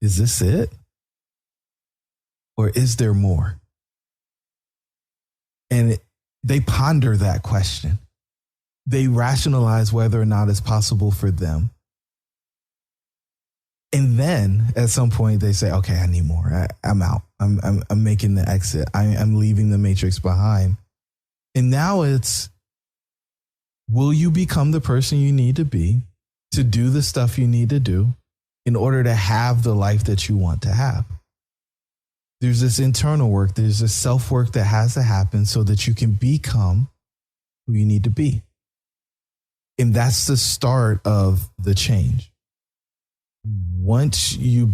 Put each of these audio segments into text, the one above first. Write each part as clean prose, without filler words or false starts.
is this it? Or is there more? And they ponder that question. They rationalize whether or not it's possible for them. And then at some point they say, okay, I need more. I'm out. I'm making the exit. I'm leaving the matrix behind. And now it's, will you become the person you need to be to do the stuff you need to do in order to have the life that you want to have? There's this internal work. There's this self-work that has to happen so that you can become who you need to be. And that's the start of the change. Once you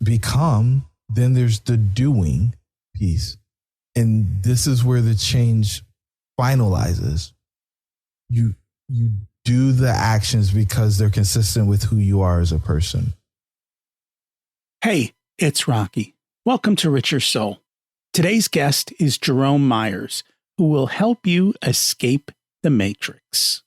become, then there's the doing piece. And this is where the change finalizes. You do the actions because they're consistent with who you are as a person. Hey, it's Rocky. Welcome to Richer Soul. Today's guest is Jerome Myers, who will help you escape the matrix.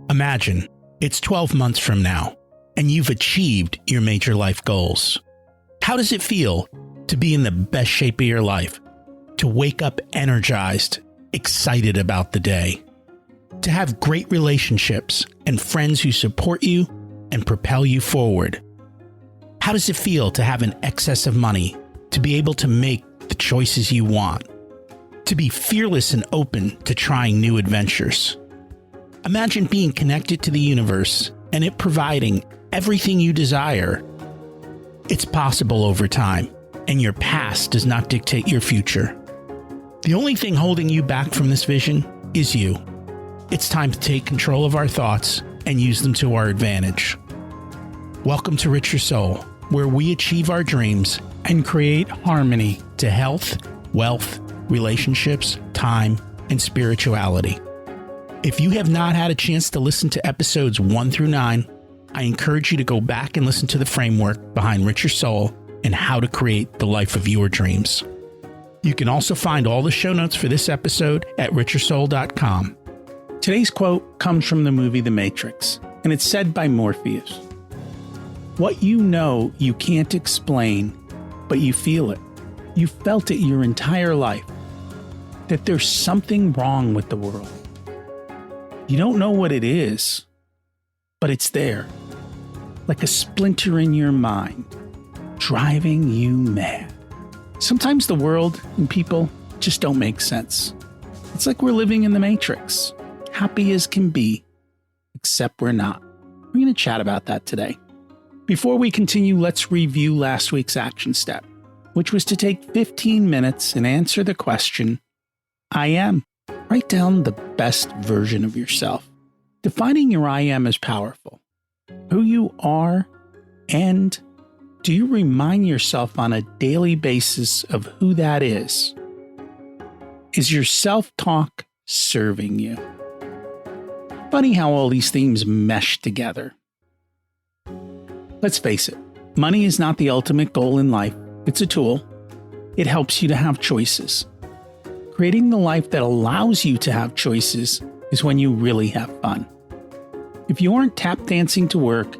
Imagine it's 12 months from now, and you've achieved your major life goals. How does it feel to be in the best shape of your life? To wake up energized, excited about the day? To have great relationships and friends who support you and propel you forward? How does it feel to have an excess of money, to be able to make the choices you want? To be fearless and open to trying new adventures? Imagine being connected to the universe and it providing everything you desire. It's possible over time, and your past does not dictate your future. The only thing holding you back from this vision is you. It's time to take control of our thoughts and use them to our advantage. Welcome to Richer Soul, where we achieve our dreams and create harmony to health, wealth, relationships, time, and spirituality. If you have not had a chance to listen to episodes 1 through 9, I encourage you to go back and listen to the framework behind Richer Soul and how to create the life of your dreams. You can also find all the show notes for this episode at richersoul.com. Today's quote comes from the movie The Matrix, and it's said by Morpheus. What you know you can't explain, but you feel it. You felt it your entire life, that there's something wrong with the world. You don't know what it is, but it's there, like a splinter in your mind, driving you mad. Sometimes the world and people just don't make sense. It's like we're living in the Matrix, happy as can be, except we're not. We're going to chat about that today. Before we continue, let's review last week's action step, which was to take 15 minutes and answer the question, I am. Write down the best version of yourself. Defining your I am is powerful. Who you are, and do you remind yourself on a daily basis of who that is? Is your self-talk serving you? Funny how all these themes mesh together. Let's face it, money is not the ultimate goal in life. It's a tool. It helps you to have choices. Creating the life that allows you to have choices is when you really have fun. If you aren't tap dancing to work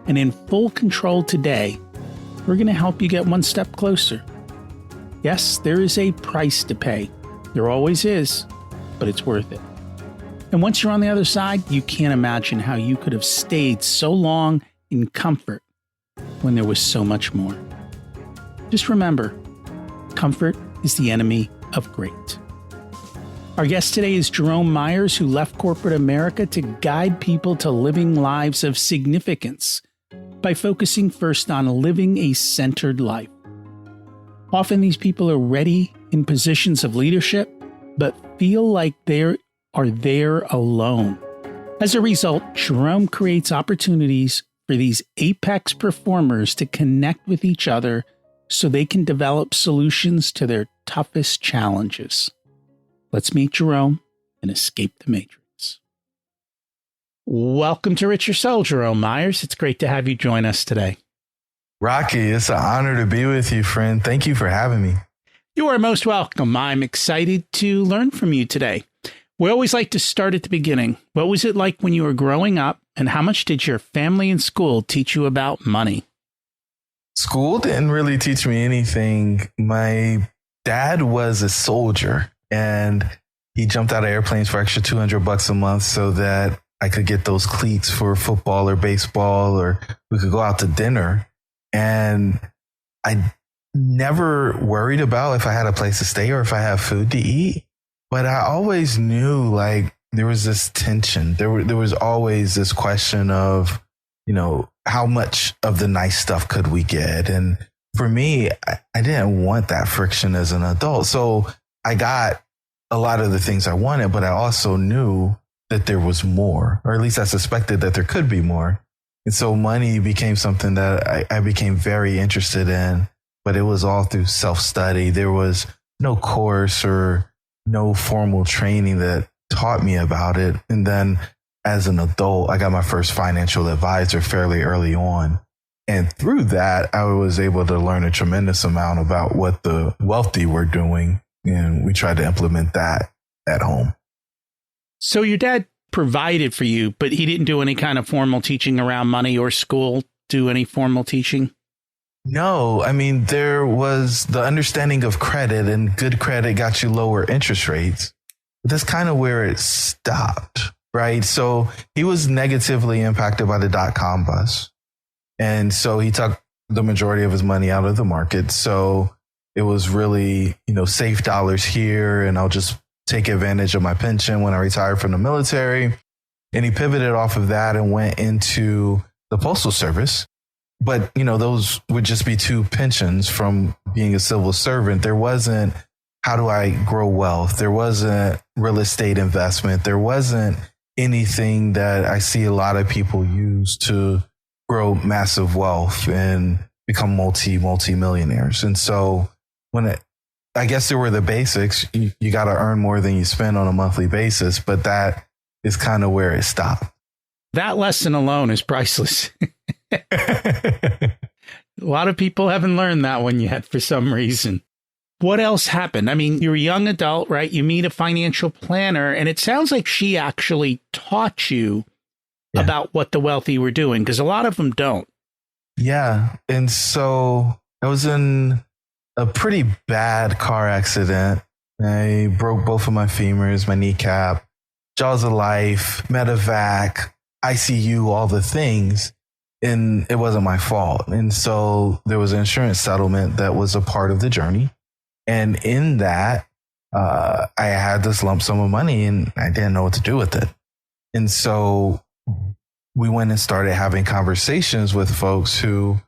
and in full control today, we're going to help you get one step closer. Yes, there is a price to pay. There always is, but it's worth it. And once you're on the other side, you can't imagine how you could have stayed so long in comfort when there was so much more. Just remember, comfort is the enemy of great. Our guest today is Jerome Myers, who left corporate America to guide people to living lives of significance by focusing first on living a centered life. Often these people are ready in positions of leadership, but feel like they are there alone. As a result, Jerome creates opportunities for these apex performers to connect with each other so they can develop solutions to their toughest challenges. Let's meet Jerome and escape the matrix. Welcome to Rich Your Soul, Jerome Myers. It's great to have you join us today. Rocky, it's an honor to be with you, friend. Thank you for having me. You are most welcome. I'm excited to learn from you today. We always like to start at the beginning. What was it like when you were growing up, and how much did your family and school teach you about money? School didn't really teach me anything. My dad was a soldier, and he jumped out of airplanes for extra $200 a month so that I could get those cleats for football or baseball, or we could go out to dinner. And I never worried about if I had a place to stay or if I had food to eat. But I always knew like there was this tension. There was always this question of, how much of the nice stuff could we get? And for me, I didn't want that friction as an adult. So I got a lot of the things I wanted, but I also knew that there was more, or at least I suspected that there could be more. And so money became something that I became very interested in, but it was all through self-study. There was no course or no formal training that taught me about it. And then as an adult, I got my first financial advisor fairly early on. And through that, I was able to learn a tremendous amount about what the wealthy were doing. And we tried to implement that at home. So your dad provided for you, but he didn't do any kind of formal teaching around money, or school do any formal teaching? No, I mean, there was the understanding of credit, and good credit got you lower interest rates. But that's kind of where it stopped, right? So he was negatively impacted by the dot-com bust. And so he took the majority of his money out of the market. So it was really, safe dollars here, and I'll just take advantage of my pension when I retired from the military. And he pivoted off of that and went into the Postal Service. But, those would just be two pensions from being a civil servant. There wasn't, how do I grow wealth? There wasn't real estate investment. There wasn't anything that I see a lot of people use to grow massive wealth and become multi-millionaires. And so I guess there were the basics. You got to earn more than you spend on a monthly basis, but that is kind of where it stopped. That lesson alone is priceless. A lot of people haven't learned that one yet for some reason. What else happened? I mean, you're a young adult, right? You meet a financial planner, and it sounds like she actually taught you about what the wealthy were doing, because a lot of them don't. Yeah. And so I was in a pretty bad car accident. I broke both of my femurs, my kneecap, jaws of life, medevac, ICU, all the things. And it wasn't my fault. And so there was an insurance settlement that was a part of the journey. And in that, I had this lump sum of money and I didn't know what to do with it. And so we went and started having conversations with folks who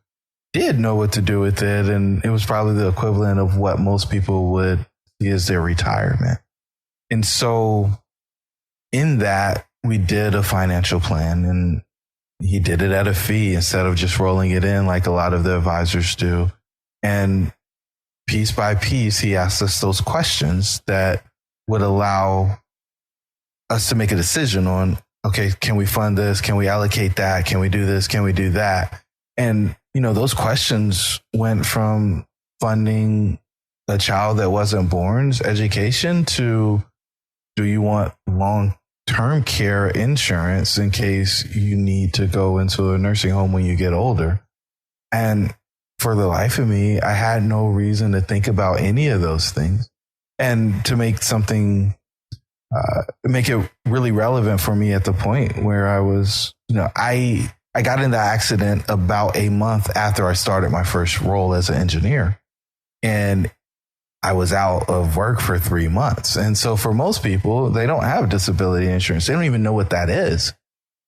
did know what to do with it. And it was probably the equivalent of what most people would see as their retirement. And so in that, we did a financial plan, and he did it at a fee instead of just rolling it in like a lot of the advisors do. And piece by piece, he asked us those questions that would allow us to make a decision on, okay, can we fund this? Can we allocate that? Can we do this? Can we do that? And, those questions went from funding a child that wasn't born's education to, do you want long-term care insurance in case you need to go into a nursing home when you get older? And for the life of me, I had no reason to think about any of those things. And to make something, make it really relevant for me at the point where I was, I got in that accident about a month after I started my first role as an engineer. And I was out of work for 3 months. And so for most people, they don't have disability insurance. They don't even know what that is.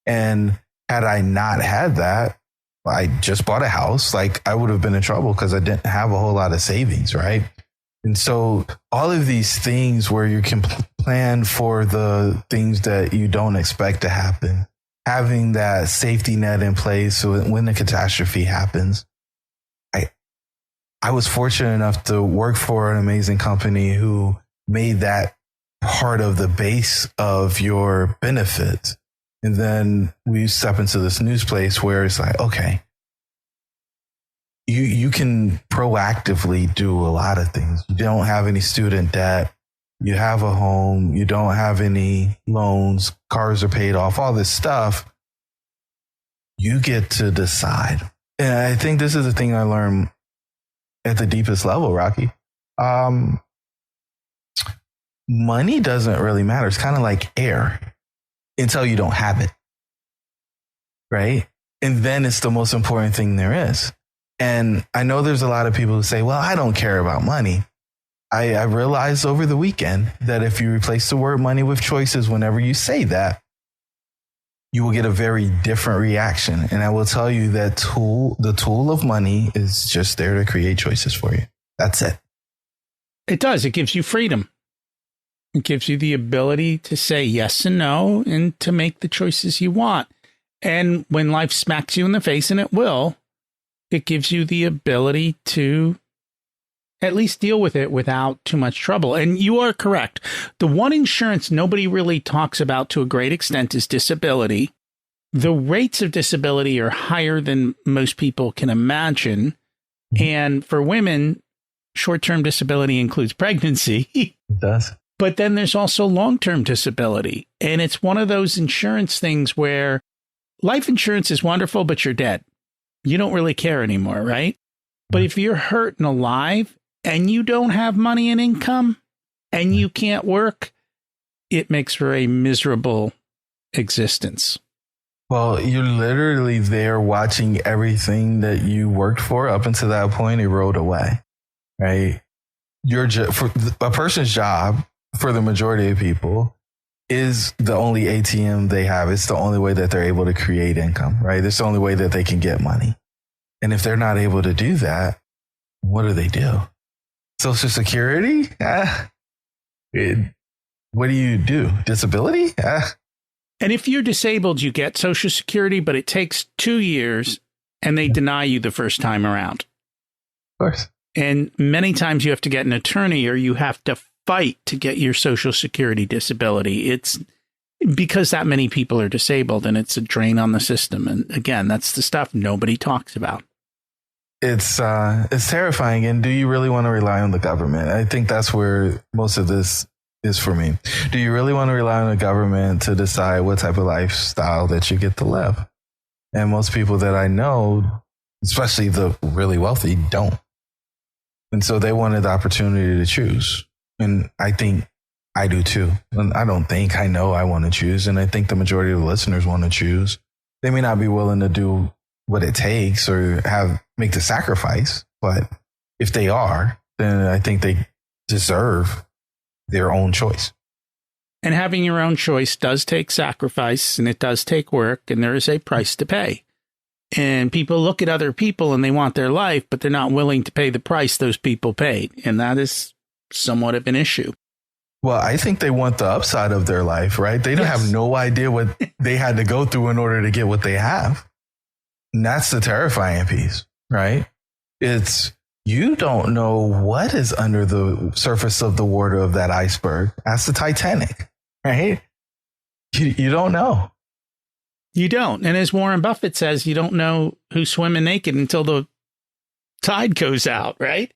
And had I not had that, I just bought a house, like I would have been in trouble because I didn't have a whole lot of savings, right? And so all of these things where you can plan for the things that you don't expect to happen, having that safety net in place so when the catastrophe happens. I was fortunate enough to work for an amazing company who made that part of the base of your benefits. And then we step into this new place where it's like, okay, you can proactively do a lot of things. You don't have any student debt. You have a home. You don't have any loans. Cars are paid off, all this stuff. You get to decide. And I think this is the thing I learned at the deepest level, Rocky. Money doesn't really matter. It's kind of like air until you don't have it. Right? And then it's the most important thing there is. And I know there's a lot of people who say, well, I don't care about money. I realized over the weekend that if you replace the word money with choices, whenever you say that, you will get a very different reaction. And I will tell you that the tool of money is just there to create choices for you. That's it. It does. It gives you freedom. It gives you the ability to say yes and no and to make the choices you want. And when life smacks you in the face, and it will, it gives you the ability to at least deal with it without too much trouble. And you are correct. The one insurance nobody really talks about to a great extent is disability. The rates of disability are higher than most people can imagine. And for women, short-term disability includes pregnancy. It does. But then there's also long-term disability. And it's one of those insurance things where life insurance is wonderful, but you're dead. You don't really care anymore, right? But if you're hurt and alive and you don't have money and income and you can't work, it makes for a miserable existence. Well, you're literally there watching everything that you worked for up until that point erode away, right? For a person's job, for the majority of people, is the only ATM they have. It's the only way that they're able to create income, right? It's the only way that they can get money. And if they're not able to do that, what do? Social Security? What do you do? Disability? And if you're disabled, you get Social Security, but it takes 2 years and they deny you the first time around. Of course. And many times you have to get an attorney or you have to fight to get your Social Security disability. It's because that many people are disabled and it's a drain on the system. And again, that's the stuff nobody talks about. It's terrifying. And do you really want to rely on the government? I think that's where most of this is for me. Do you really want to rely on the government to decide what type of lifestyle that you get to live? And most people that I know, especially the really wealthy, don't. And so they wanted the opportunity to choose. And I think I do too. And I know I want to choose. And I think the majority of the listeners want to choose. They may not be willing to do what it takes or make the sacrifice. But if they are, then I think they deserve their own choice. And having your own choice does take sacrifice and it does take work and there is a price to pay. And people look at other people and they want their life, but they're not willing to pay the price those people paid. And that is somewhat of an issue. Well, I think they want the upside of their life, right? They don't have no idea what they had to go through in order to get what they have. And that's the terrifying piece, right? It's you don't know what is under the surface of the water of that iceberg. That's the Titanic, right? You don't know. You don't. And as Warren Buffett says, you don't know who's swimming naked until the tide goes out, right?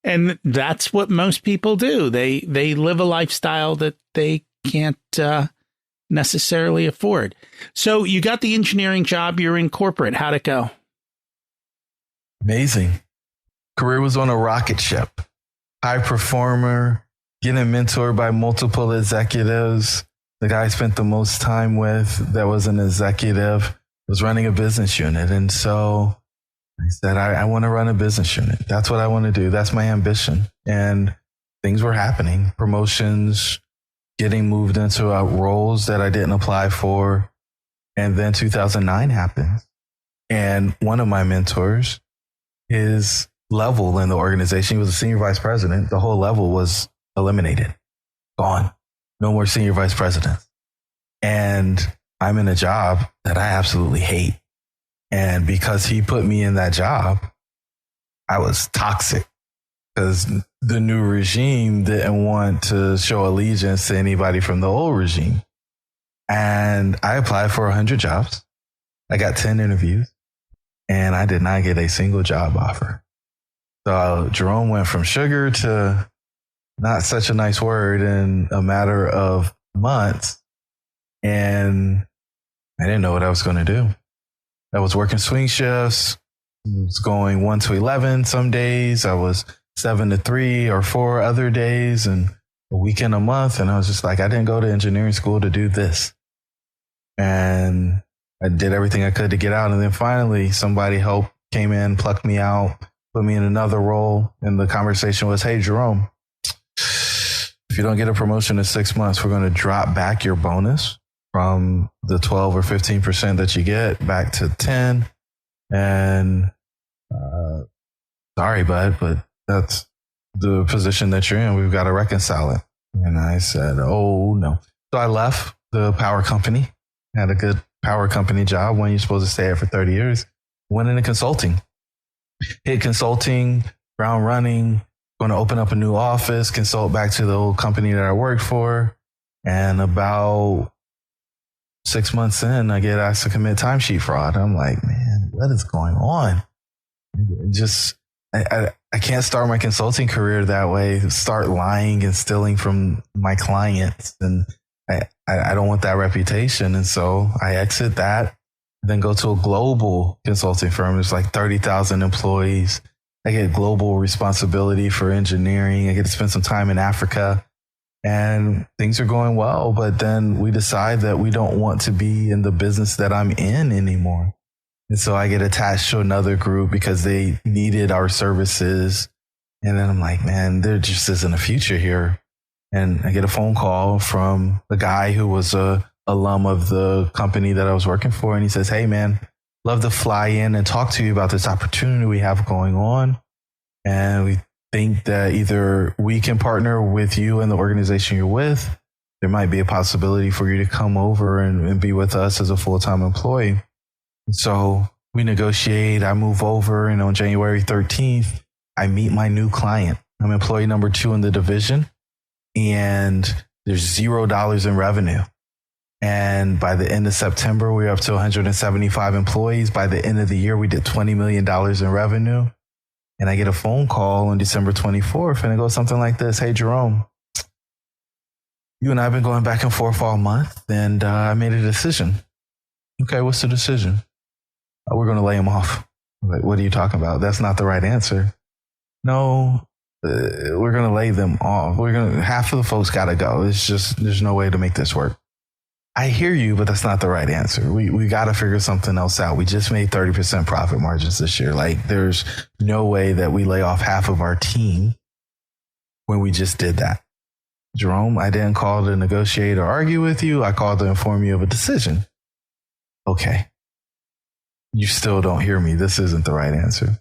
And that's what most people do. They live a lifestyle that they can't necessarily afford. So you got the engineering job. You're in corporate. How'd it go? Amazing. Career was on a rocket ship. High performer, getting mentored by multiple executives. The guy I spent the most time with that was an executive was running a business unit. And so I said, I want to run a business unit. That's what I want to do. That's my ambition. And things were happening. Promotions, getting moved into roles that I didn't apply for. And then 2009 happened. And one of my mentors, his level in the organization, he was a senior vice president. The whole level was eliminated, gone. No more senior vice presidents. And I'm in a job that I absolutely hate. And because he put me in that job, I was toxic because the new regime didn't want to show allegiance to anybody from the old regime. And I applied for 100 jobs. I got 10 interviews and I did not get a single job offer. So Jerome went from sugar to not such a nice word in a matter of months. And I didn't know what I was going to do. I was working swing shifts. I was going 1 to 11 some days. I was 7 to 3 or 4 other days, and a weekend a month. And I was just like, I didn't go to engineering school to do this. And I did everything I could to get out. And then finally somebody came in, plucked me out, put me in another role. And the conversation was, hey, Jerome, if you don't get a promotion in 6 months, we're going to drop back your bonus from the 12 or 15% that you get back to 10. And sorry, bud, but that's the position that you're in. We've got to reconcile it. And I said, oh, no. So I left the power company, had a good power company job when you're supposed to stay at for 30 years, went into consulting, hit consulting, ground running, going to open up a new office, consult back to the old company that I worked for. And about 6 months in, I get asked to commit timesheet fraud. I'm like, man, what is going on? I can't start my consulting career that way, start lying and stealing from my clients. And I don't want that reputation. And so I exit that, then go to a global consulting firm. There's like 30,000 employees. I get global responsibility for engineering. I get to spend some time in Africa and things are going well. But then we decide that we don't want to be in the business that I'm in anymore. And so I get attached to another group because they needed our services. And then I'm like, man, there just isn't a future here. And I get a phone call from the guy who was a alum of the company that I was working for. And he says, hey, man, love to fly in and talk to you about this opportunity we have going on. And we think that either we can partner with you and the organization you're with. There might be a possibility for you to come over and be with us as a full-time employee. So we negotiate. I move over, and on January 13th, I meet my new client. I'm employee number 2 in the division, and there's $0 in revenue. And by the end of September, we're up to 175 employees. By the end of the year, we did $20 million in revenue. And I get a phone call on December 24th, and it goes something like this. Hey, Jerome, you and I have been going back and forth all month, and I made a decision. Okay, what's the decision? We're going to lay him off. I'm like, what are you talking about? That's not the right answer. No, we're going to lay them off. Half of the folks got to go. It's just, there's no way to make this work. I hear you, but that's not the right answer. We got to figure something else out. We just made 30% profit margins this year. Like, there's no way that we lay off half of our team when we just did that. Jerome, I didn't call to negotiate or argue with you. I called to inform you of a decision. Okay. You still don't hear me. This isn't the right answer.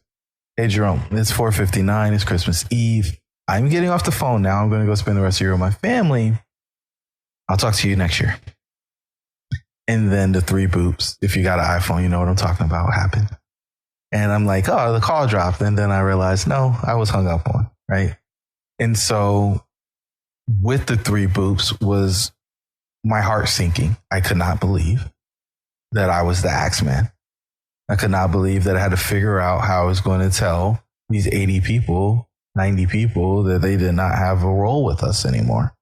Hey, Jerome, it's 4:59. It's Christmas Eve. I'm getting off the phone now. I'm going to go spend the rest of the year with my family. I'll talk to you next year. And then the 3 boops. If you got an iPhone, you know what I'm talking about. What happened? And I'm like, oh, the call dropped. And then I realized, no, I was hung up on. Right. And so with the 3 boops was my heart sinking. I could not believe that I was the Axeman. I could not believe that I had to figure out how I was going to tell these 80 people, 90 people that they did not have a role with us anymore.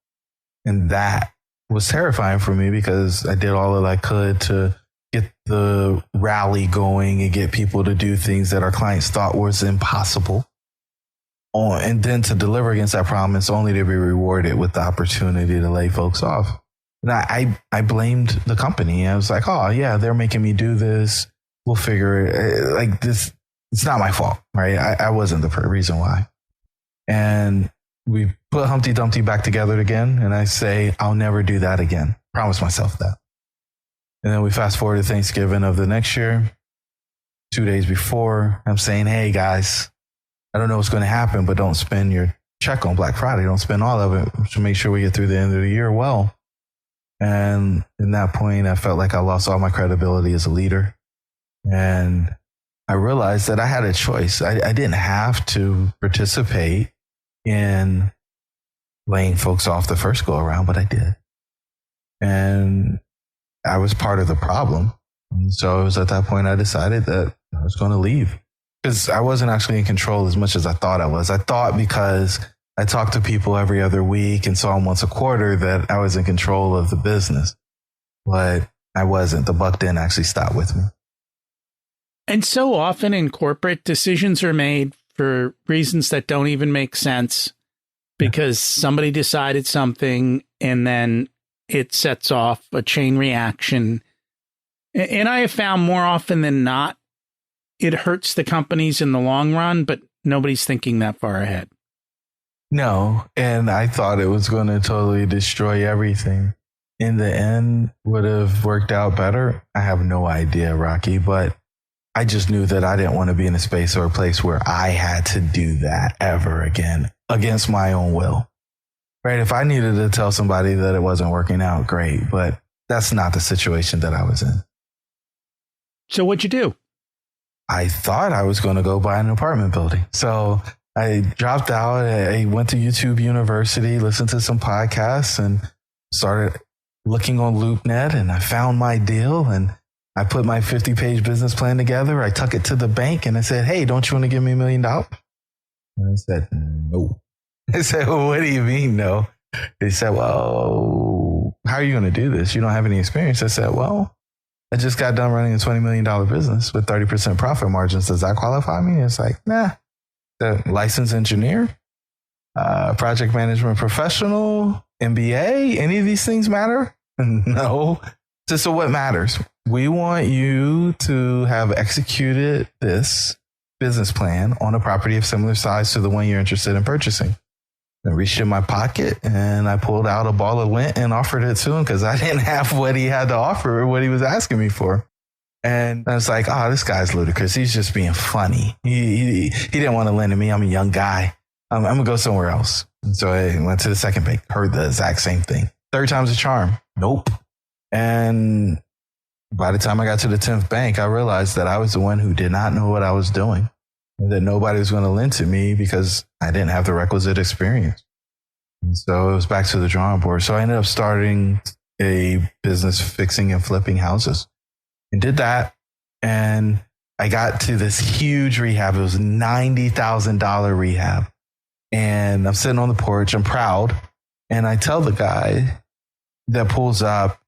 And that was terrifying for me because I did all that I could to get the rally going and get people to do things that our clients thought was impossible. And then to deliver against that promise only to be rewarded with the opportunity to lay folks off. And I blamed the company. I was like, oh yeah, they're making me do this. We'll figure it like this. It's not my fault, right? I wasn't the reason why. And we put Humpty Dumpty back together again. And I say, I'll never do that again. Promise myself that. And then we fast forward to Thanksgiving of the next year. 2 days before, I'm saying, hey guys, I don't know what's going to happen, but don't spend your check on Black Friday. Don't spend all of it to make sure we get through the end of the year well. And in that point, I felt like I lost all my credibility as a leader. And I realized that I had a choice. I didn't have to participate in laying folks off the first go around, but I did. And I was part of the problem. And so it was at that point I decided that I was going to leave because I wasn't actually in control as much as I thought I was. I thought because I talked to people every other week and saw them once a quarter that I was in control of the business, but I wasn't. The buck didn't actually stop with me. And so often in corporate, decisions are made for reasons that don't even make sense because somebody decided something and then it sets off a chain reaction. And I have found more often than not, it hurts the companies in the long run, but nobody's thinking that far ahead. No, and I thought it was going to totally destroy everything. In the end, would have worked out better. I have no idea, Rocky, but I just knew that I didn't want to be in a space or a place where I had to do that ever again against my own will. Right? If I needed to tell somebody that it wasn't working out, great, but that's not the situation that I was in. So what'd you do? I thought I was going to go buy an apartment building. So I dropped out. I went to YouTube University, listened to some podcasts, and started looking on LoopNet, and I found my deal, and I put my 50-page business plan together. I took it to the bank, and I said, hey, don't you want to give me $1 million? And I said, no. I said, well, what do you mean, no? They said, well, how are you going to do this? You don't have any experience. I said, well, I just got done running a $20 million business with 30% profit margins. Does that qualify me? It's like, nah. The licensed engineer, project management professional, MBA, any of these things matter? No. So what matters? We want you to have executed this business plan on a property of similar size to the one you're interested in purchasing. I reached in my pocket and I pulled out a ball of lint and offered it to him because I didn't have what he had to offer or what he was asking me for. And I was like, oh, this guy's ludicrous. He's just being funny. He didn't want to lend to me. I'm a young guy. I'm going to go somewhere else. And so I went to the second bank, heard the exact same thing. Third time's a charm. Nope. And by the time I got to the 10th bank, I realized that I was the one who did not know what I was doing and that nobody was going to lend to me because I didn't have the requisite experience. And so it was back to the drawing board. So I ended up starting a business fixing and flipping houses and did that. And I got to this huge rehab. It was $90,000 rehab. And I'm sitting on the porch. I'm proud. And I tell the guy that pulls up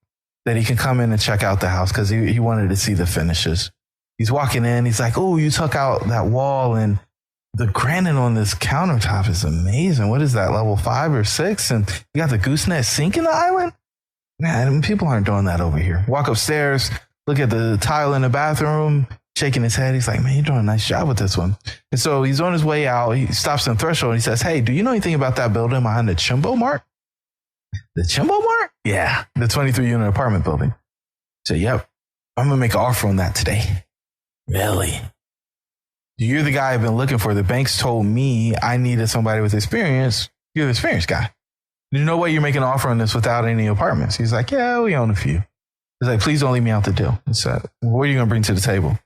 that he can come in and check out the house because he wanted to see the finishes. He's walking in. He's like, oh, you took out that wall and the granite on this countertop is amazing. What is that, level 5 or 6? And you got the gooseneck sink in the island? Man, people aren't doing that over here. Walk upstairs, look at the tile in the bathroom, shaking his head. He's like, man, you're doing a nice job with this one. And so he's on his way out. He stops in Threshold and he says, hey, do you know anything about that building behind the Chimbo Mark? The Chimbo Mark? Yeah, the 23-unit apartment building. So, yep, I'm going to make an offer on that today. Really? You're the guy I've been looking for. The banks told me I needed somebody with experience. You're the experienced guy. There's no way you're making an offer on this without any apartments. He's like, yeah, we own a few. He's like, please don't leave me out the deal. He said, what are you going to bring to the table?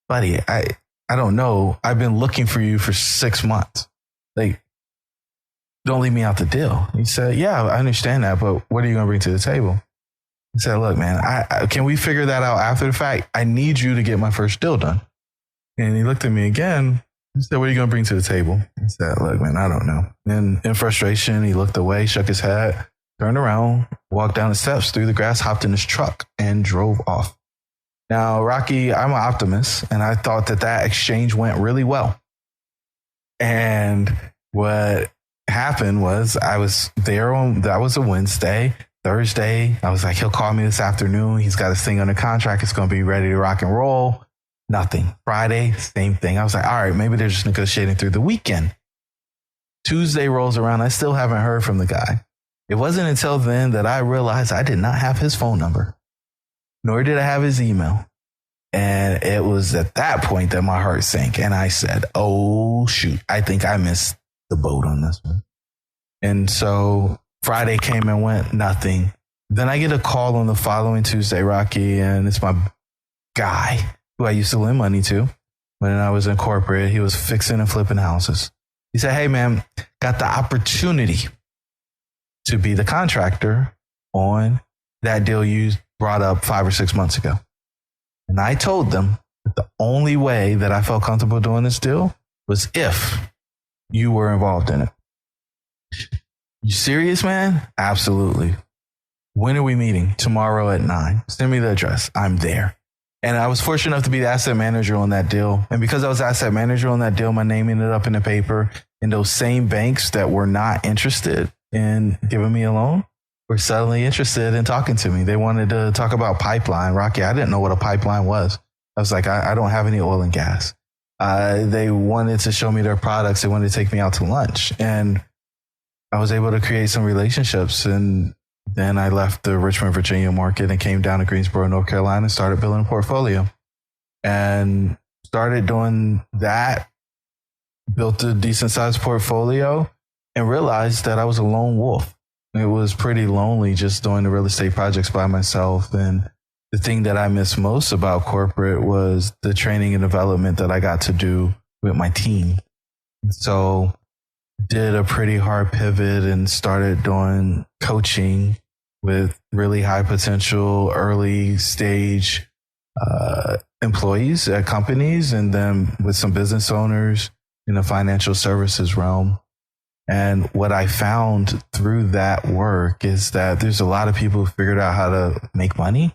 Buddy, I don't know. I've been looking for you for 6 months. Like, don't leave me out the deal. He said, yeah, I understand that, but what are you going to bring to the table? He said, look, man, can we figure that out after the fact? I need you to get my first deal done. And he looked at me again. He said, what are you going to bring to the table? I said, look, man, I don't know. And in frustration, he looked away, shook his head, turned around, walked down the steps, through the grass, hopped in his truck, and drove off. Now, Rocky, I'm an optimist, and I thought that exchange went really well. And what happened was I was there that was a Wednesday. Thursday, I was like, he'll call me this afternoon. He's got his thing under contract. It's going to be ready to rock and roll. Nothing. Friday, same thing. I was like, all right, maybe they're just negotiating through the weekend. Tuesday rolls around. I still haven't heard from the guy. It wasn't until then that I realized I did not have his phone number, nor did I have his email. And it was at that point that my heart sank. And I said, oh, shoot, I think I missed the boat on this one. And so Friday came and went, nothing. Then I get a call on the following Tuesday, Rocky, and it's my guy who I used to lend money to when I was in corporate. He was fixing and flipping houses. He said, hey, man, got the opportunity to be the contractor on that deal you brought up 5 or 6 months ago. And I told them that the only way that I felt comfortable doing this deal was if you were involved in it. You serious, man? Absolutely. When are we meeting? Tomorrow at 9. Send me the address. I'm there. And I was fortunate enough to be the asset manager on that deal. And because I was asset manager on that deal, my name ended up in the paper. And those same banks that were not interested in giving me a loan were suddenly interested in talking to me. They wanted to talk about pipeline. Rocky, I didn't know what a pipeline was. I was like, I don't have any oil and gas. They wanted to show me their products. They wanted to take me out to lunch. And I was able to create some relationships. And then I left the Richmond, Virginia market and came down to Greensboro, North Carolina, and started building a portfolio and started doing that, built a decent sized portfolio and realized that I was a lone wolf. It was pretty lonely just doing the real estate projects by myself. And the thing that I miss most about corporate was the training and development that I got to do with my team. So did a pretty hard pivot and started doing coaching with really high potential early stage employees at companies, and then with some business owners in the financial services realm. And what I found through that work is that there's a lot of people who figured out how to make money,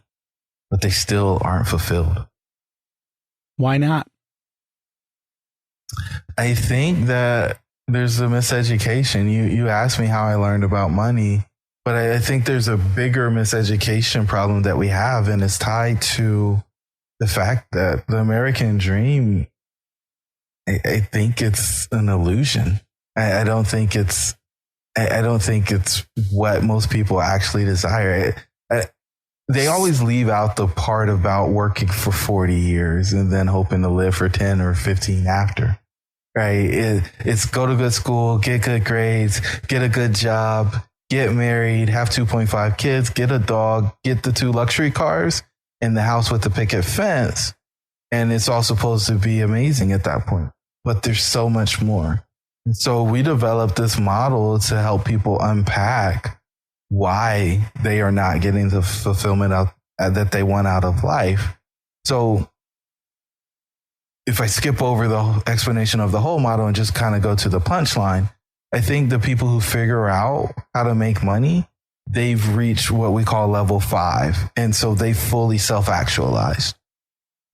but they still aren't fulfilled. Why not? I think that there's a miseducation. You asked me how I learned about money, but I think there's a bigger miseducation problem that we have, and it's tied to the fact that the American dream, I think it's an illusion. I don't think it's what most people actually desire. They always leave out the part about working for 40 years and then hoping to live for 10 or 15 after. Right. It's go to good school, get good grades, get a good job, get married, have 2.5 kids, get a dog, get the 2 luxury cars and the house with the picket fence. And it's all supposed to be amazing at that point. But there's so much more. And so we developed this model to help people unpack why they are not getting the fulfillment that they want out of life. So if I skip over the explanation of the whole model and just kind of go to the punchline, I think the people who figure out how to make money, they've reached what we call level 5. And so they fully self-actualized.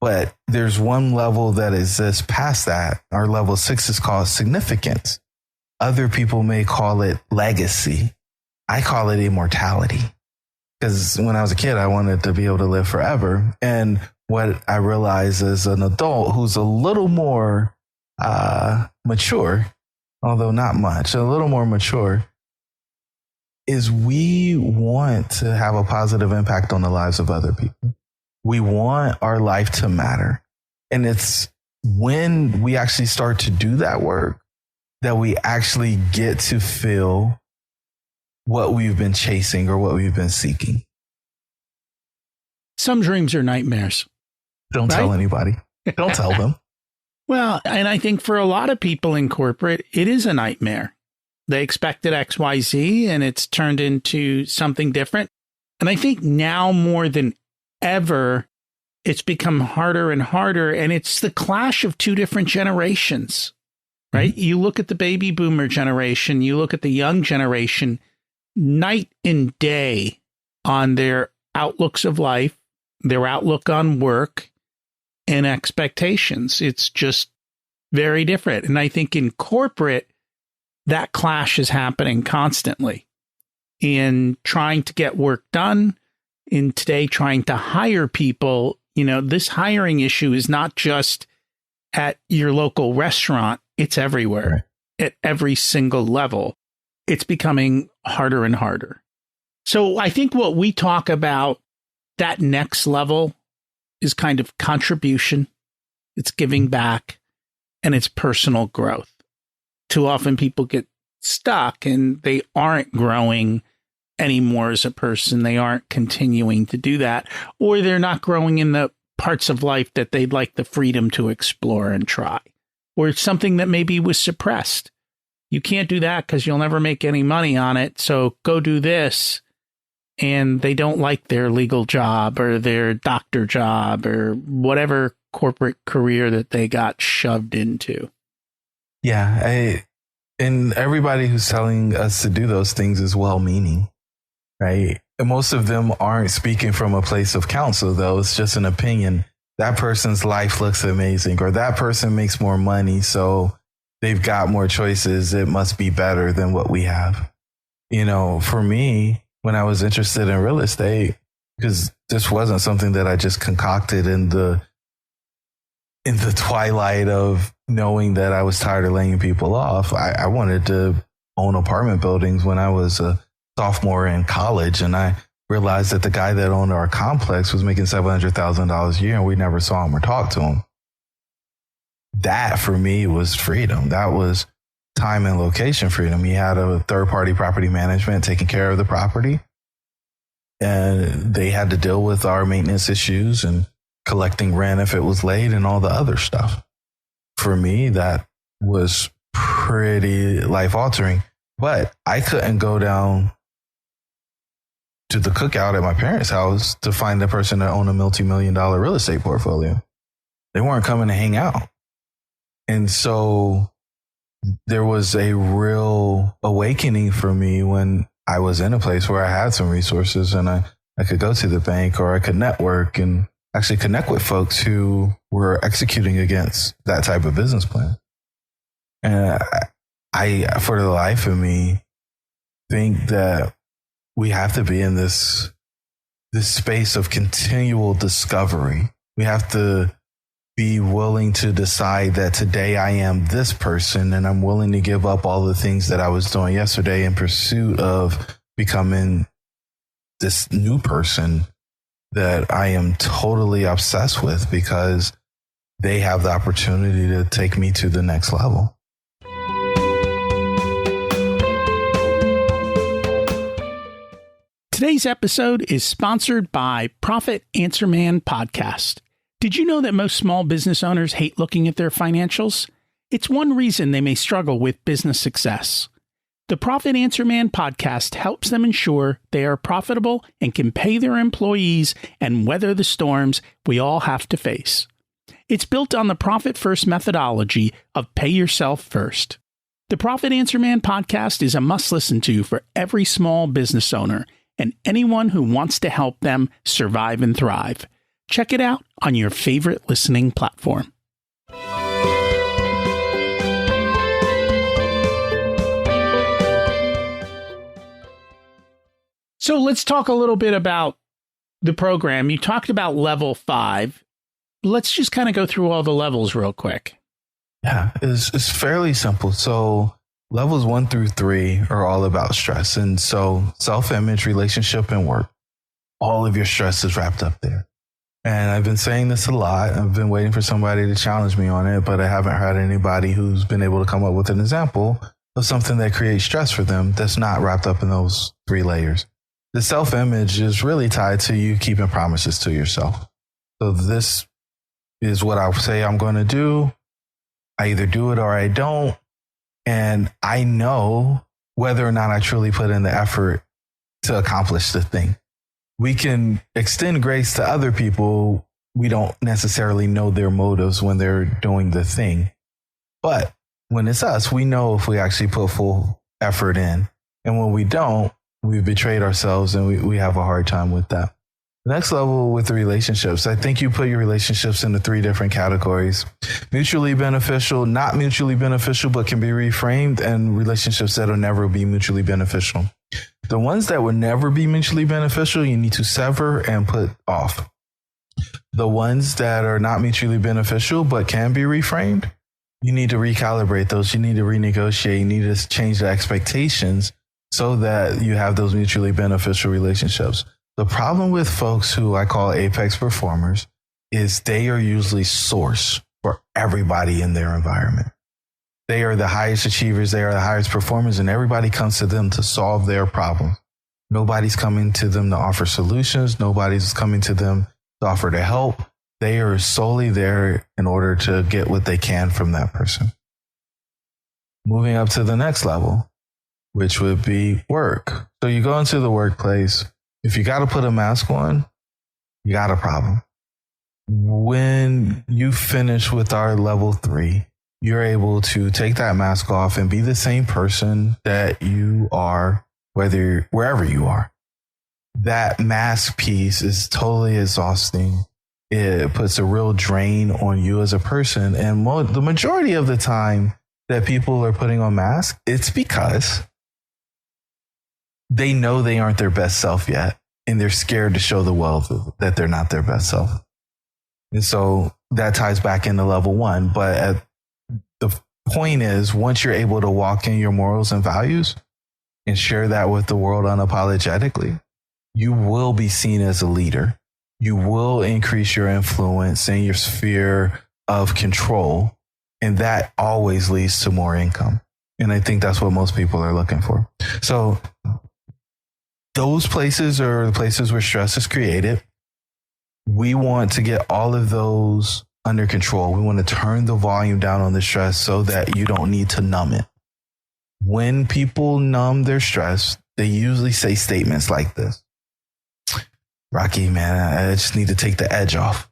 But there's one level that exists past that. Our level 6 is called significance. Other people may call it legacy. I call it immortality. Because when I was a kid, I wanted to be able to live forever. And what I realized as an adult who's a little more mature, although not much, a little more mature, is we want to have a positive impact on the lives of other people. We want our life to matter. And it's when we actually start to do that work that we actually get to feel what we've been chasing or what we've been seeking. Some dreams are nightmares. Don't tell anybody. Don't tell them. Well, and I think for a lot of people in corporate, it is a nightmare. They expected XYZ and it's turned into something different. And I think now more than ever, it's become harder and harder. And it's the clash of 2 different generations, right? Mm-hmm. You look at the baby boomer generation, you look at the young generation, night and day on their outlooks of life, their outlook on work and expectations. It's just very different. And I think in corporate, that clash is happening constantly in trying to get work done, in today trying to hire people. You know, this hiring issue is not just at your local restaurant. It's everywhere, at every single level. It's becoming harder and harder. So I think what we talk about, that next level, is kind of contribution, it's giving back, and it's personal growth. Too often people get stuck and they aren't growing anymore as a person. They aren't continuing to do that, or they're not growing in the parts of life that they'd like the freedom to explore and try, or it's something that maybe was suppressed. You can't do that because you'll never make any money on it. So go do this. and they don't like their legal job or their doctor job or whatever corporate career that they got shoved into. Yeah. And everybody who's telling us to do those things is well-meaning, right? And most of them aren't speaking from a place of counsel, though. It's just an opinion. That person's life looks amazing, or that person makes more money, so they've got more choices. It must be better than what we have. You know, for me, when I was interested in real estate, because this wasn't something that I just concocted in the twilight of knowing that I was tired of laying people off. I wanted to own apartment buildings when I was a sophomore in college, and I realized that the guy that owned our complex was making $700,000 a year, and we never saw him or talked to him. That for me was freedom. That was time and location freedom. He had a third-party property management taking care of the property, and they had to deal with our maintenance issues and collecting rent if it was late and all the other stuff. For me, that was pretty life-altering. But I couldn't go down to the cookout at my parents' house to find the person that owned a multi-million-dollar real estate portfolio. They weren't coming to hang out. And so there was a real awakening for me when I was in a place where I had some resources and I could go to the bank, or I could network and actually connect with folks who were executing against that type of business plan. And I, for the life of me, think that we have to be in this space of continual discovery. We have to be willing to decide that today I am this person, and I'm willing to give up all the things that I was doing yesterday in pursuit of becoming this new person that I am totally obsessed with, because they have the opportunity to take me to the next level. Today's episode is sponsored by Profit Answer Man Podcast. Did you know that most small business owners hate looking at their financials? It's one reason they may struggle with business success. The Profit Answer Man podcast helps them ensure they are profitable and can pay their employees and weather the storms we all have to face. It's built on the Profit First methodology of pay yourself first. The Profit Answer Man podcast is a must listen to for every small business owner and anyone who wants to help them survive and thrive. Check it out on your favorite listening platform. So let's talk a little bit about the program. You talked about level 5. Let's just kind of go through all the levels real quick. Yeah, it's fairly simple. So levels 1 through 3 are all about stress. And so self-image, relationship, and work, all of your stress is wrapped up there. And I've been saying this a lot. I've been waiting for somebody to challenge me on it, but I haven't had anybody who's been able to come up with an example of something that creates stress for them that's not wrapped up in those 3 layers. The self-image is really tied to you keeping promises to yourself. So this is what I say I'm going to do. I either do it or I don't. And I know whether or not I truly put in the effort to accomplish the thing. We can extend grace to other people. We don't necessarily know their motives when they're doing the thing. But when it's us, we know if we actually put full effort in. And when we don't, we've betrayed ourselves, and we have a hard time with that. The next level with the relationships, I think you put your relationships into 3 different categories: mutually beneficial, not mutually beneficial, but can be reframed, and relationships that'll never be mutually beneficial. The ones that will never be mutually beneficial, you need to sever and put off. The ones that are not mutually beneficial, but can be reframed, you need to recalibrate those. You need to renegotiate. You need to change the expectations so that you have those mutually beneficial relationships. The problem with folks who I call apex performers is they are usually source for everybody in their environment. They are the highest achievers. They are the highest performers, and everybody comes to them to solve their problems. Nobody's coming to them to offer solutions. Nobody's coming to them to offer to help. They are solely there in order to get what they can from that person. Moving up to the next level, which would be work. So you go into the workplace If you got to put a mask on, you got a problem. When you finish with our level 3, you're able to take that mask off and be the same person that you are, wherever you are. That mask piece is totally exhausting. It puts a real drain on you as a person. And the majority of the time that people are putting on masks, it's because they know they aren't their best self yet. And they're scared to show the world that they're not their best self. And so that ties back into level 1. But the point is, once you're able to walk in your morals and values and share that with the world unapologetically, you will be seen as a leader. You will increase your influence and your sphere of control. And that always leads to more income. And I think that's what most people are looking for. So those places are the places where stress is created. We want to get all of those under control. We want to turn the volume down on the stress so that you don't need to numb it. When people numb their stress, they usually say statements like this: Rocky, man, I just need to take the edge off.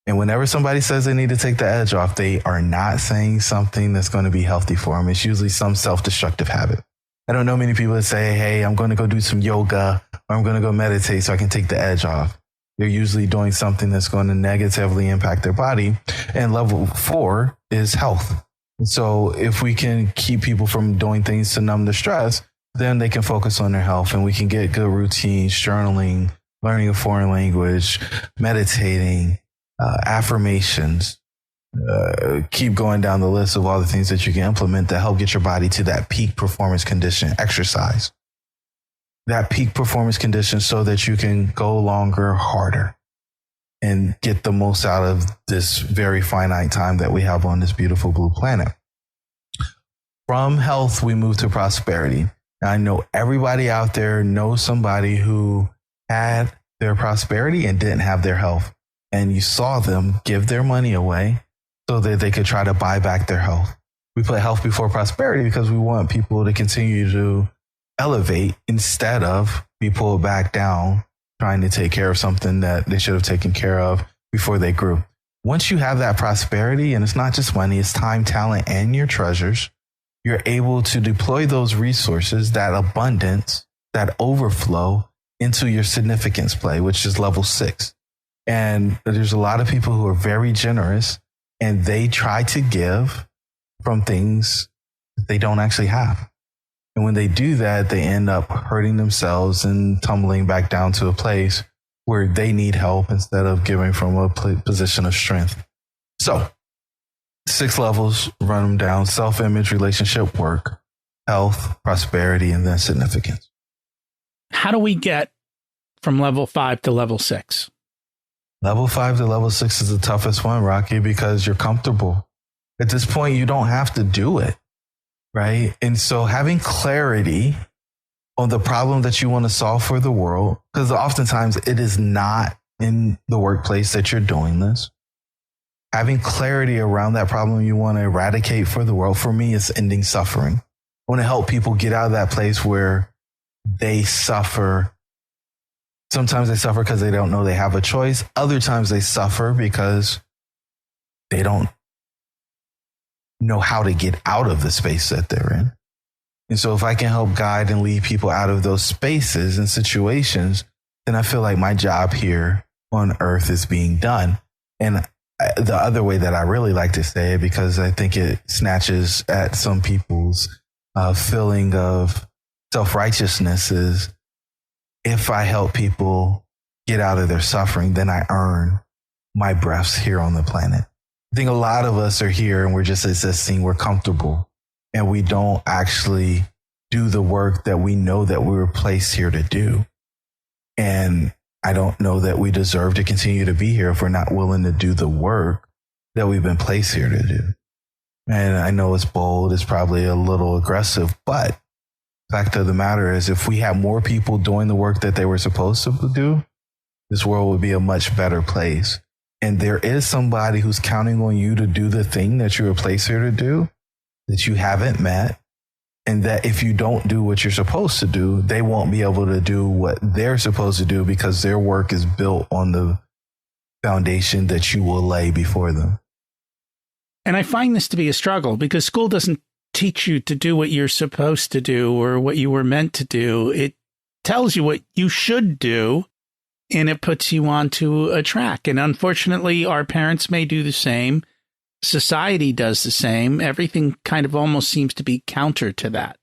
And whenever somebody says they need to take the edge off, they are not saying something that's going to be healthy for them. It's usually some self-destructive habit. I don't know many people that say, hey, I'm going to go do some yoga or I'm going to go meditate so I can take the edge off. They're usually doing something that's going to negatively impact their body. And level 4 is health. So if we can keep people from doing things to numb the stress, then they can focus on their health and we can get good routines, journaling, learning a foreign language, meditating, affirmations, keep going down the list of all the things that you can implement to help get your body to that peak performance condition. Exercise, that peak performance condition so that you can go longer, harder, and get the most out of this very finite time that we have on this beautiful blue planet. From health, we move to prosperity. I know everybody out there knows somebody who had their prosperity and didn't have their health. And you saw them give their money away so that they could try to buy back their health. We put health before prosperity because we want people to continue to elevate instead of be pulled back down, trying to take care of something that they should have taken care of before they grew. Once you have that prosperity, and it's not just money, it's time, talent, and your treasures, you're able to deploy those resources, that abundance, that overflow into your significance play, which is level 6. And there's a lot of people who are very generous and they try to give from things that they don't actually have. And when they do that, they end up hurting themselves and tumbling back down to a place where they need help instead of giving from a position of strength. So 6 levels, run them down: self-image, relationship, work, health, prosperity, and then significance. How do we get from level 5 to level 6? Level 5 to level 6 is the toughest one, Rocky, because you're comfortable. At this point, you don't have to do it, right? And so having clarity on the problem that you want to solve for the world, because oftentimes it is not in the workplace that you're doing this. Having clarity around that problem you want to eradicate for the world, for me, is ending suffering. I want to help people get out of that place where they suffer. Sometimes they suffer because they don't know they have a choice. Other times they suffer because they don't know how to get out of the space that they're in. And so if I can help guide and lead people out of those spaces and situations, then I feel like my job here on earth is being done. And the other way that I really like to say it, because I think it snatches at some people's feeling of self-righteousness, is if I help people get out of their suffering, then I earn my breaths here on the planet. I think a lot of us are here and we're just existing, we're comfortable, and we don't actually do the work that we know that we were placed here to do. And I don't know that we deserve to continue to be here if we're not willing to do the work that we've been placed here to do. And I know it's bold, it's probably a little aggressive, but the fact of the matter is, if we had more people doing the work that they were supposed to do, this world would be a much better place. And there is somebody who's counting on you to do the thing that you were placed here to do, that you haven't met, And that if you don't do what you're supposed to do, they won't be able to do what they're supposed to do because their work is built on the foundation that you will lay before them. And I find this to be a struggle because school doesn't teach you to do what you're supposed to do or what you were meant to do. It tells you what you should do, and it puts you onto a track. And unfortunately, our parents may do the same. Society does the same. Everything kind of almost seems to be counter to that.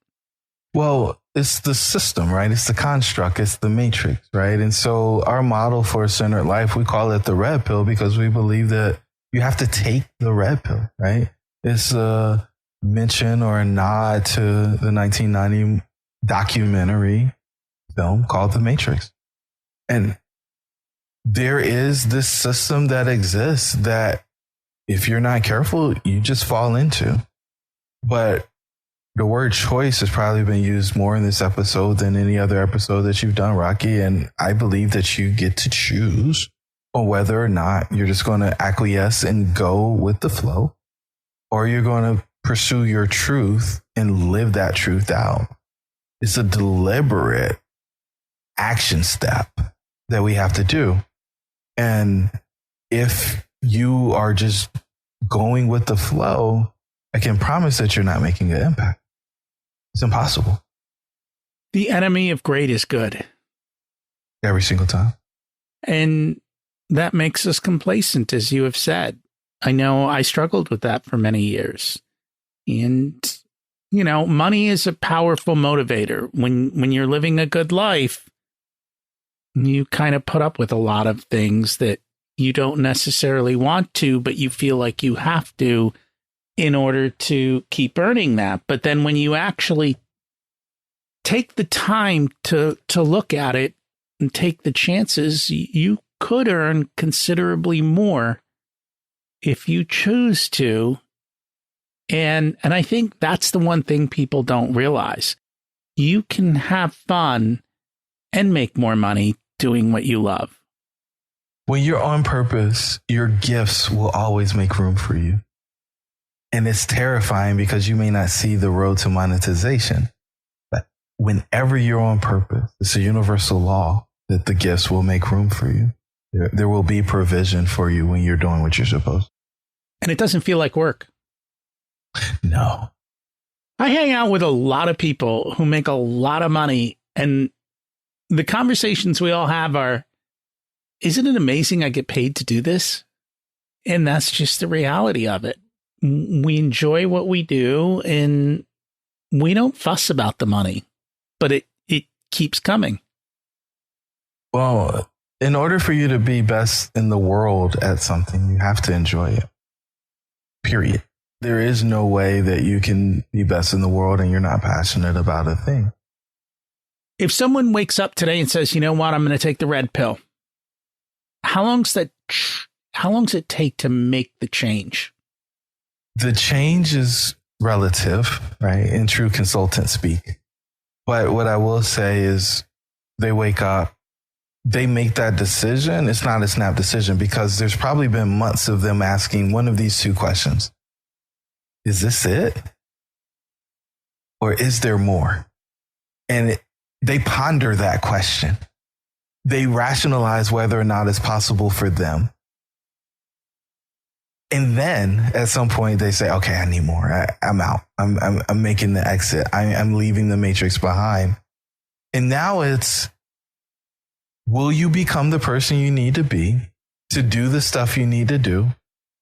Well, it's the system, right? It's the construct. It's the matrix, right? And so our model for a centered life, we call it the red pill because we believe that you have to take the red pill, right? It's a mention or a nod to the 1990 documentary film called The Matrix. And there is this system that exists that if you're not careful, you just fall into. But the word choice has probably been used more in this episode than any other episode that you've done, Rocky. And I believe that you get to choose on whether or not you're just going to acquiesce and go with the flow, or you're going to pursue your truth and live that truth out. It's a deliberate action step that we have to do. And if you are just going with the flow, I can promise that you're not making an impact. It's impossible. The enemy of great is good. Every single time. And that makes us complacent, as you have said. I know I struggled with that for many years. And, you know, money is a powerful motivator. When you're living a good life, you kind of put up with a lot of things that you don't necessarily want to, but you feel like you have to in order to keep earning that. But then when you actually take the time to look at it and take the chances, you could earn considerably more if you choose to. And I think that's the one thing people don't realize. You can have fun and make more money doing what you love. When you're on purpose, your gifts will always make room for you. And it's terrifying because you may not see the road to monetization. But whenever you're on purpose, it's a universal law that the gifts will make room for you. There will be provision for you when you're doing what you're supposed to. And it doesn't feel like work. No. I hang out with a lot of people who make a lot of money, and the conversations we all have are, isn't it amazing I get paid to do this? And that's just the reality of it. We enjoy what we do, and we don't fuss about the money, but it keeps coming. Well, in order for you to be best in the world at something, you have to enjoy it. Period. There is no way that you can be best in the world and you're not passionate about a thing. If someone wakes up today and says, you know what, I'm going to take the red pill, how long does it take to make the change? The change is relative, right? In true consultant speak. But what I will say is they wake up, they make that decision. It's not a snap decision because there's probably been months of them asking one of these two questions. Is this it? Or is there more? And they ponder that question. They rationalize whether or not it's possible for them. And then at some point they say, okay, I need more. I'm out. I'm making the exit. I'm leaving the matrix behind. And now it's, will you become the person you need to be to do the stuff you need to do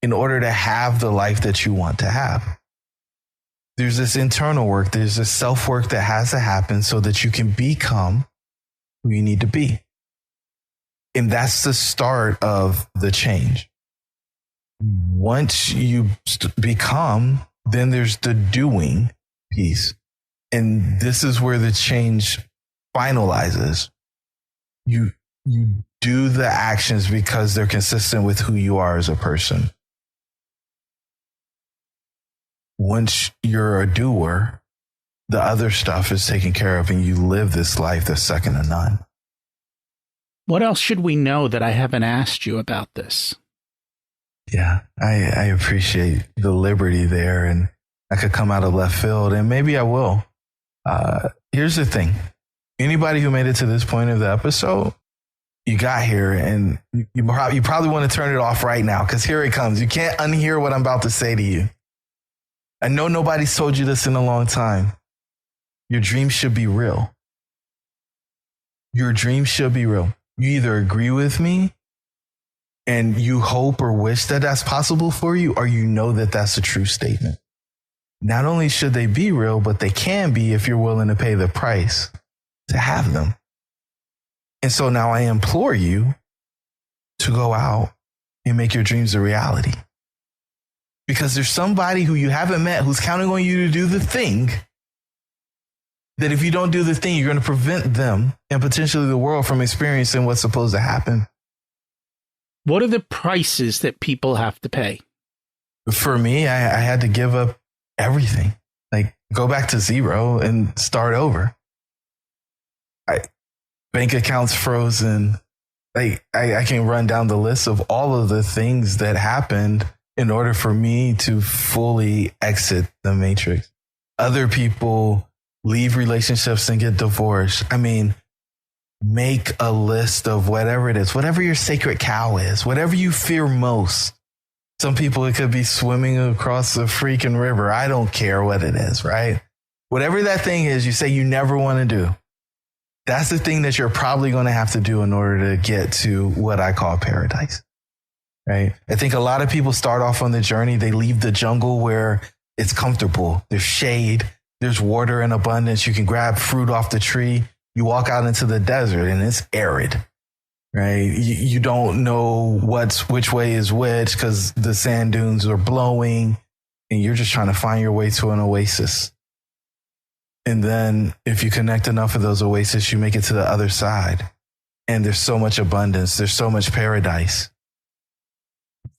in order to have the life that you want to have? There's this internal work. There's this self-work that has to happen so that you can become who you need to be. And that's the start of the change. Once you become, then there's the doing piece. And this is where the change finalizes. You do the actions because they're consistent with who you are as a person. Once you're a doer, the other stuff is taken care of and you live this life that's second to none. What else should we know that I haven't asked you about this? Yeah, I appreciate the liberty there, and I could come out of left field, and maybe I will. Here's the thing. Anybody who made it to this point of the episode, you got here and you probably want to turn it off right now because here it comes. You can't unhear what I'm about to say to you. I know nobody's told you this in a long time. Your dreams should be real. Your dreams should be real. You either agree with me and you hope or wish that that's possible for you, or you know that that's a true statement. Not only should they be real, but they can be if you're willing to pay the price to have them. And so now I implore you to go out and make your dreams a reality. Because there's somebody who you haven't met who's counting on you to do the thing that if you don't do the thing, you're going to prevent them and potentially the world from experiencing what's supposed to happen. What are the prices that people have to pay? For me, I had to give up everything, like go back to zero and start over. Bank accounts frozen. Like I can run down the list of all of the things that happened in order for me to fully exit the matrix. Other people leave relationships and get divorced. I mean, make a list of whatever it is, whatever your sacred cow is, whatever you fear most. Some people, it could be swimming across the freaking river. I don't care what it is, right? Whatever that thing is, you say you never want to do. That's the thing that you're probably going to have to do in order to get to what I call paradise, right? I think a lot of people start off on the journey. They leave the jungle where it's comfortable. There's shade. There's water in abundance. You can grab fruit off the tree. You walk out into the desert and it's arid, right? You don't know which way is which because the sand dunes are blowing and you're just trying to find your way to an oasis. And then if you connect enough of those oases, you make it to the other side. And there's so much abundance. There's so much paradise.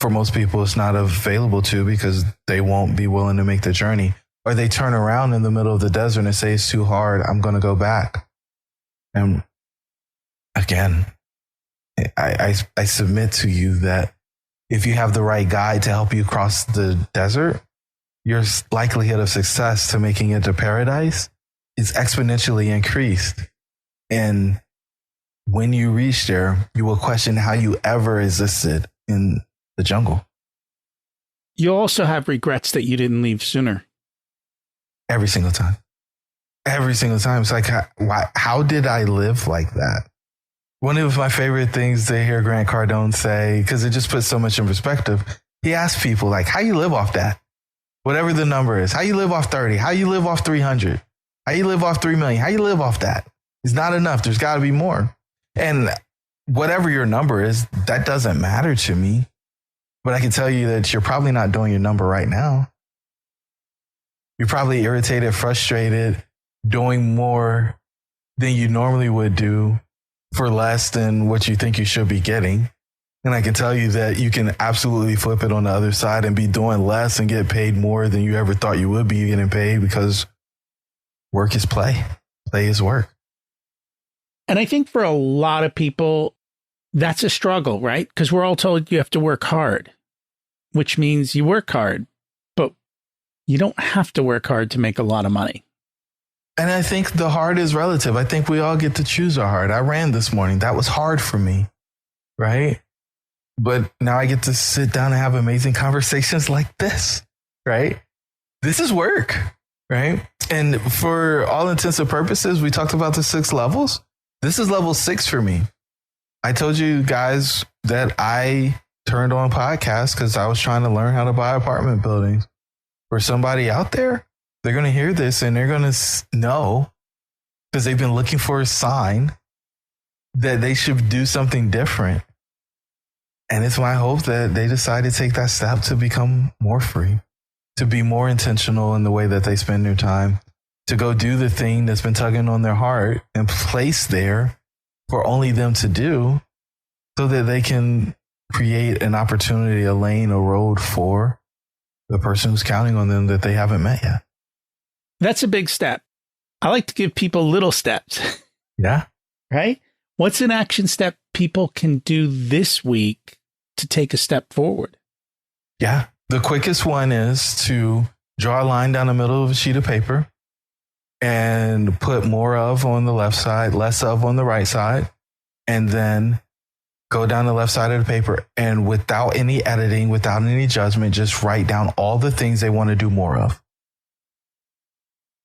For most people, it's not available to because they won't be willing to make the journey. Or they turn around in the middle of the desert and say, it's too hard. I'm going to go back. And again, I submit to you that if you have the right guide to help you cross the desert, your likelihood of success to making it to paradise is exponentially increased. And when you reach there, you will question how you ever existed in the jungle. You also have regrets that you didn't leave sooner. Every single time. Every single time. It's like, how did I live like that? One of my favorite things to hear Grant Cardone say, because it just puts so much in perspective, he asks people like, how you live off that? Whatever the number is, how you live off 30, how you live off 300, how you live off 3 million, how you live off that? It's not enough. There's got to be more. And whatever your number is, that doesn't matter to me. But I can tell you that you're probably not doing your number right now. You're probably irritated, frustrated, doing more than you normally would do for less than what you think you should be getting. And I can tell you that you can absolutely flip it on the other side and be doing less and get paid more than you ever thought you would be getting paid, because work is play. Play is work. And I think for a lot of people, that's a struggle, right? Because we're all told you have to work hard, which means you work hard, but you don't have to work hard to make a lot of money. And I think the hard is relative. I think we all get to choose our hard. I ran this morning. That was hard for me, right? But now I get to sit down and have amazing conversations like this, right? This is work, right? And for all intents and purposes, we talked about the 6 levels. This is level 6 for me. I told you guys that I turned on podcasts because I was trying to learn how to buy apartment buildings. For somebody out there, they're going to hear this and they're going to know, because they've been looking for a sign that they should do something different. And it's my hope that they decide to take that step to become more free, to be more intentional in the way that they spend their time, to go do the thing that's been tugging on their heart and placed there for only them to do, so that they can create an opportunity, a lane, a road for the person who's counting on them that they haven't met yet. That's a big step. I like to give people little steps. Yeah. Right? What's an action step people can do this week to take a step forward? Yeah. The quickest one is to draw a line down the middle of a sheet of paper and put more of on the left side, less of on the right side, and then go down the left side of the paper and without any editing, without any judgment, just write down all the things they want to do more of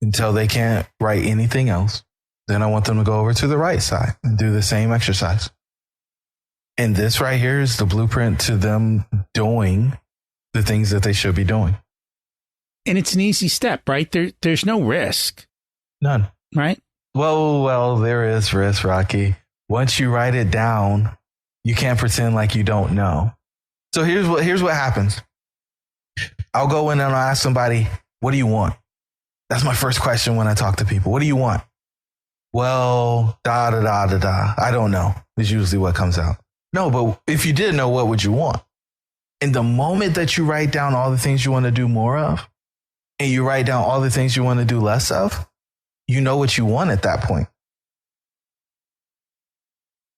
until they can't write anything else. Then I want them to go over to the right side and do the same exercise. And this right here is the blueprint to them doing the things that they should be doing. And it's an easy step, right? There's no risk. None. Right? Well, there is risk, Rocky. Once you write it down, you can't pretend like you don't know. So here's what happens. I'll go in and I'll ask somebody, what do you want? That's my first question when I talk to people. What do you want? Well, I don't know is usually what comes out. No, but if you did know, what would you want? In the moment that you write down all the things you want to do more of, and you write down all the things you want to do less of, you know what you want at that point.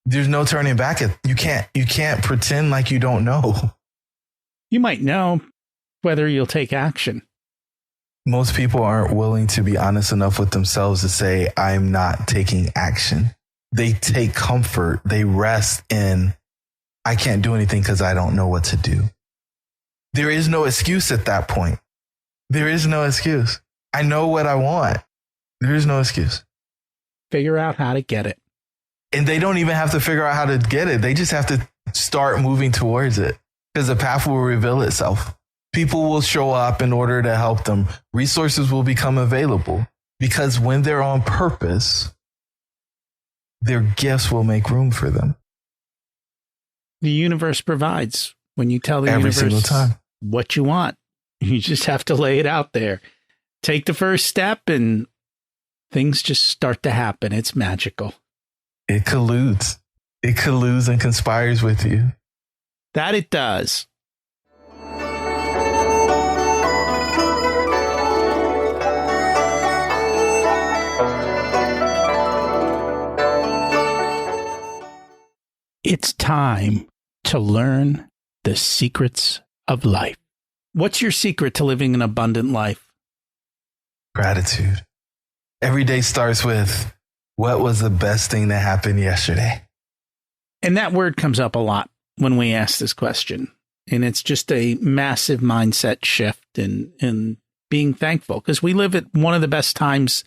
There's no turning back. You can't pretend like you don't know. You might know whether you'll take action. Most people aren't willing to be honest enough with themselves to say, I'm not taking action. They take comfort. They rest in, I can't do anything because I don't know what to do. There is no excuse at that point. There is no excuse. I know what I want. There is no excuse. Figure out how to get it. And they don't even have to figure out how to get it. They just have to start moving towards it because the path will reveal itself. People will show up in order to help them. Resources will become available because when they're on purpose, their gifts will make room for them. The universe provides when you tell the every universe single time what you want. You just have to lay it out there. Take the first step and things just start to happen. It's magical. It colludes. It colludes and conspires with you. That it does. It's time to learn the secrets of life. What's your secret to living an abundant life? Gratitude. Every day starts with, what was the best thing that happened yesterday? And that word comes up a lot when we ask this question. And it's just a massive mindset shift in being thankful because we live at one of the best times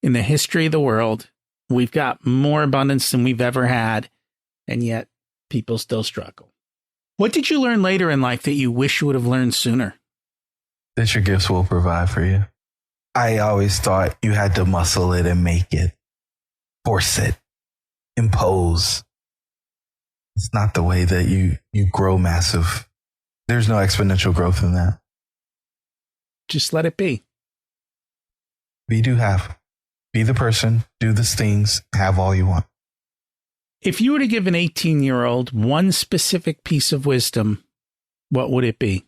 in the history of the world. We've got more abundance than we've ever had. And yet people still struggle. What did you learn later in life that you wish you would have learned sooner? That your gifts will provide for you. I always thought you had to muscle it and make it, force it, impose. It's not the way that you grow massive. There's no exponential growth in that. Just let it be. Be, do, have. Be the person, do the things, have all you want. If you were to give an 18-year-old one specific piece of wisdom, what would it be?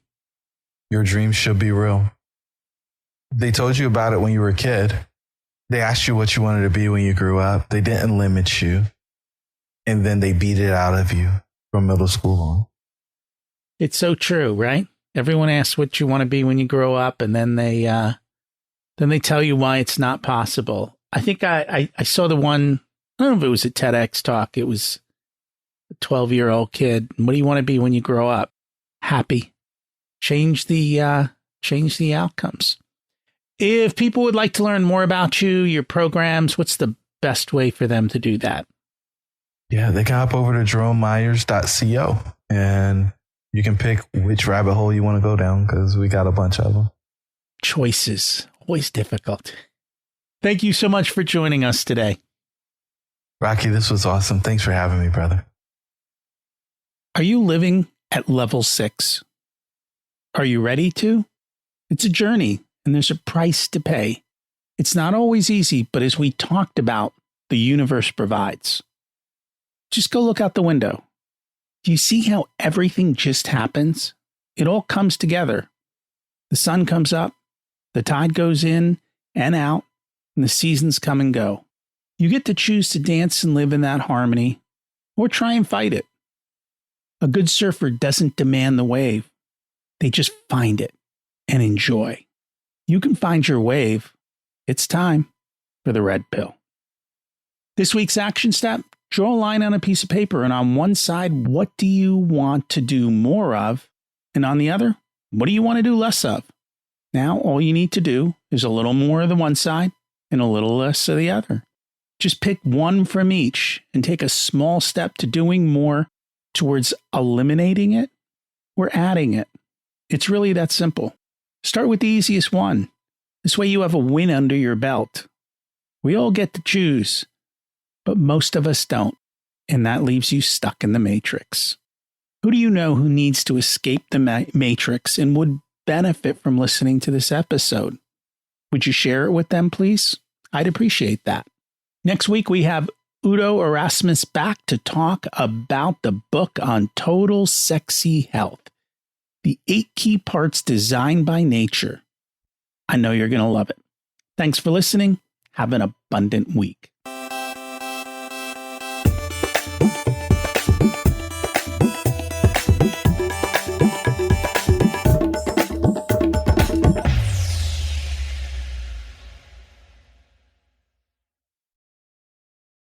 Your dreams should be real. They told you about it when you were a kid. They asked you what you wanted to be when you grew up. They didn't limit you. And then they beat it out of you from middle school on. It's so true, right? Everyone asks what you want to be when you grow up, and then they tell you why it's not possible. I think I saw the one, I don't know if it was a TEDx talk. It was a 12-year-old kid. What do you want to be when you grow up? Happy. Change the outcomes. If people would like to learn more about you, your programs, what's the best way for them to do that? Yeah, they can hop over to jeromemyers.co and you can pick which rabbit hole you want to go down because we got a bunch of them. Choices, always difficult. Thank you so much for joining us today. Rocky, this was awesome. Thanks for having me, brother. Are you living at level 6? Are you ready to? It's a journey and there's a price to pay. It's not always easy, but as we talked about, the universe provides. Just go look out the window. Do you see how everything just happens? It all comes together. The sun comes up, the tide goes in and out, and the seasons come and go. You get to choose to dance and live in that harmony, or try and fight it. A good surfer doesn't demand the wave. They just find it and enjoy. You can find your wave. It's time. for the red pill. This week's action step: draw a line on a piece of paper, and on one side, what do you want to do more of? And on the other, what do you want to do less of? Now, all you need to do is a little more of the one side and a little less of the other. Just pick one from each and take a small step to doing more towards eliminating it or adding it. It's really that simple. Start with the easiest one. This way you have a win under your belt. We all get to choose, but most of us don't, and that leaves you stuck in the matrix. Who do you know who needs to escape the matrix and would benefit from listening to this episode? Would you share it with them, please? I'd appreciate that. Next week, we have Udo Erasmus back to talk about the book on total sexy health, the 8 key parts designed by nature. I know you're going to love it. Thanks for listening. Have an abundant week.